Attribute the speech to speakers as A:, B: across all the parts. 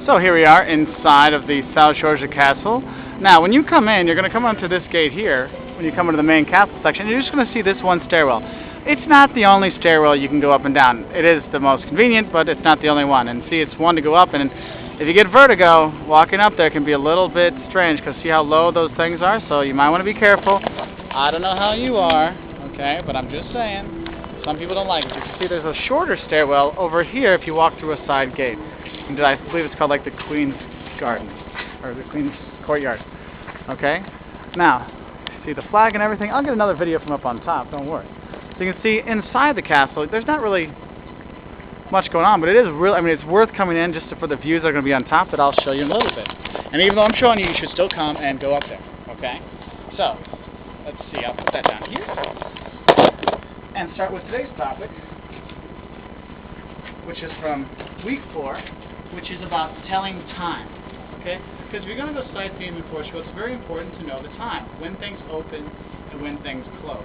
A: So here we are inside of the Sao Jorge Castle. Now, when you come in, you're going to come onto this gate here. When you come into the main castle section, you're just going to see this one stairwell. It's not the only stairwell you can go up and down. It is the most convenient, but it's not the only one. And see, it's one to go up, and if you get vertigo, walking up there can be a little bit strange, because see how low those things are? So you might want to be careful. I don't know how you are, okay, but I'm just saying. Some people don't like it. You can see there's a shorter stairwell over here if you walk through a side gate. And I believe it's called like the Queen's Garden, or the Queen's Courtyard. Okay? Now, see the flag and everything? I'll get another video from up on top, don't worry. So you can see inside the castle, there's not really much going on, but it is really, I mean, it's worth coming in just for the views that are going to be on top that I'll show you in a little bit. And even though I'm showing you, you should still come and go up there. Okay? So, let's see, I'll put that down here. And start with today's topic, which is from week 4, which is about telling time. Okay? Because if you're going to go sightseeing in Portugal, it's very important to know the time, when things open and when things close.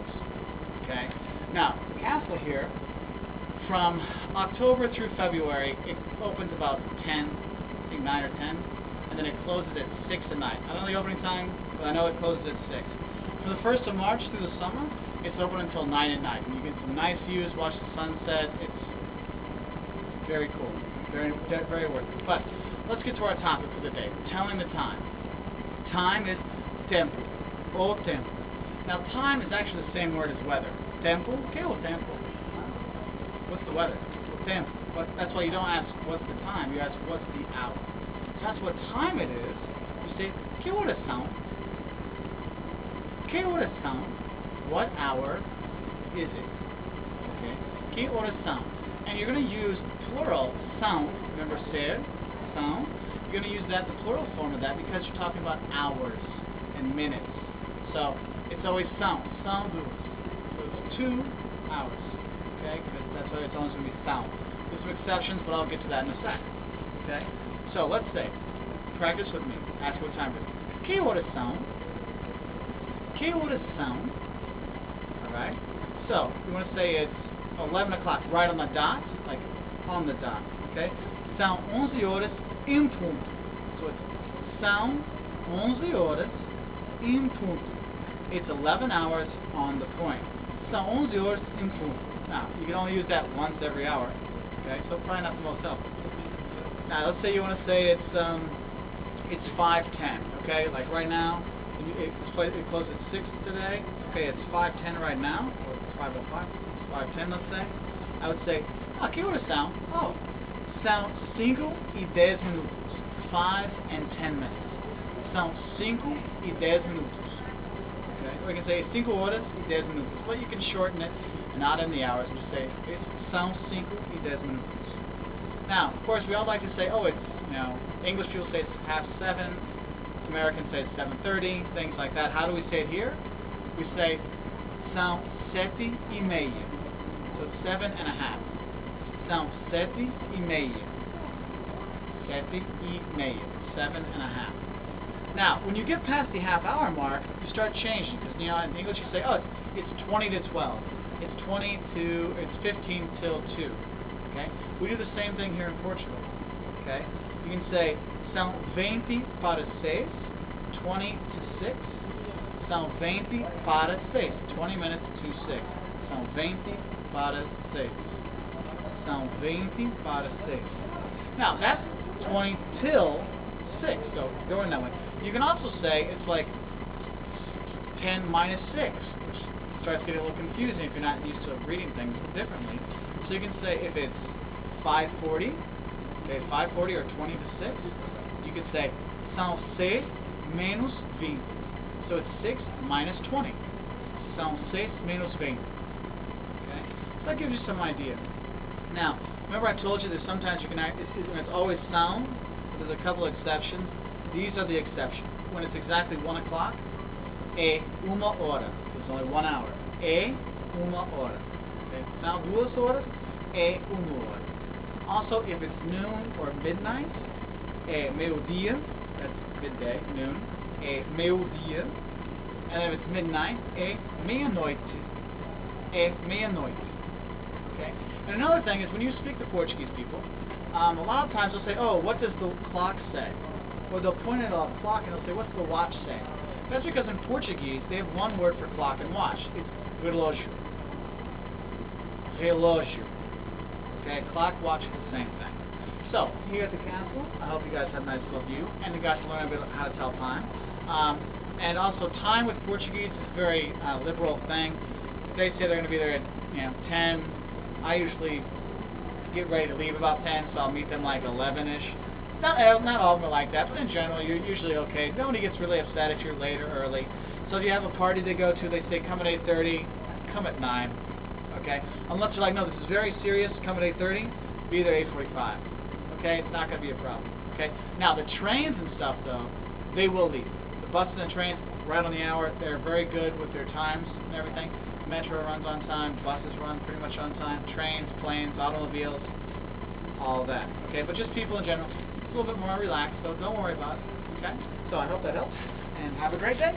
A: Okay? Now, the castle here, from October through February, it opens about 10, I think 9 or 10, and then it closes at 6 at night. I don't know the opening time, but I know it closes at 6. From the 1st of March through the summer, it's open until 9 at night. And you get some nice views, watch the sunset. It's very cool. Very, very worth it. But let's get to our topic for the day, telling the time. Time is tempo, o tempo. Now, time is actually the same word as weather. Tempo, que é o tempo? What's the weather? Tempo. But that's why you don't ask what's the time, you ask what's the hour. That's what time it is. You say, que horas são? Que horas são? What hour is it? Okay? Que horas são? And you're going to use plural são. Remember ser, são. You're going to use that, the plural form of that, because you're talking about hours and minutes. So it's always são. São duas. So it's 2 hours. Okay? Because that's why it's always going to be são. There's some exceptions, but I'll get to that in a sec. Okay? So let's say, practice with me. Ask what time it is. Que horas são? Que horas são? Alright? So, you want to say it's 11 o'clock, right on the dot, like on the dot, okay? São 11 horas em ponto. So it's são 11 horas em ponto. It's 11 hours on the point. São 11 horas em ponto. Now, you can only use that once every hour, okay? So probably not the most helpful. Now, let's say you want to say it's 5:10, okay? Like right now, it closed at 6 today. Okay, it's 5:10 right now, or it's 5:05, it's 5:10, let's say. I would say, que horas são? Oh, são 5 e 10 minutos. 5 and 10 minutes. São 5 e 10 minutos. Okay, or you can say 5 horas e 10 minutos, but you can shorten it, not in the hours, just say it's são 5 e 10 minutos. Now, of course, we all like to say, oh, it's, you know, English people say it's 6:30, Americans say it's 7:30, things like that. How do we say it here? We say são 7:30. So it's 7:30. São 7:30. 7:30. 7:30. Now, when you get past the half-hour mark, you start changing, because you know in English you say, oh, it's 20 to 12. It's 15 till 2. Okay? We do the same thing here in Portugal. Okay? You can say são 20 para 6, 20 to 6. São 20 para 6, 20 minutes to 6. São 20 para 6. São 20 para 6. Now, that's 20 till 6, so going that way. You can also say it's like 10 minus 6, which starts getting a little confusing if you're not used to reading things differently. So you can say if it's 5:40, okay, 5:40 or 20 to 6, you could say são 6 menos 20. So it's 6 minus 20. São 6 menos 20. Okay? So that gives you some idea. Now, remember I told you that sometimes you can act, it's always são. There's a couple exceptions. These are the exceptions. When it's exactly 1 o'clock, é uma hora. There's only 1 hour. É uma hora. Okay? São 2 horas, é uma hora. Also, if it's noon or midnight, é meio-dia. That's midday, noon. É meio-dia. And if it's midnight, é meia-noite. É meia-noite. Okay? And another thing is when you speak to Portuguese people, A lot of times they'll say, oh, what does the clock say? Or they'll point at a clock and they'll say, what's the watch say? That's because in Portuguese, they have one word for clock and watch. It's relógio. Relógio. Okay, clock, watch is the same thing. So, here at the castle, I hope you guys have a nice little view, and you got to learn a bit how to tell time. And also, time with Portuguese is a very liberal thing. If they say they're going to be there at 10, I usually get ready to leave about 10, so I'll meet them like 11-ish. Not all of them are like that, but in general, you're usually okay. Nobody gets really upset if you're late or early. So if you have a party to go to, they say come at 8:30, come at 9. Okay? Unless you're like, no, this is very serious, come at 8:30, be there 8:45. Okay? It's not going to be a problem. Okay? Now, the trains and stuff, though, they will leave. The buses and trains, right on the hour, they're very good with their times and everything. Metro runs on time, buses run pretty much on time, trains, planes, automobiles, all of that. Okay? But just people in general. A little bit more relaxed, so don't worry about it, okay? So I hope that helps, and have a great day.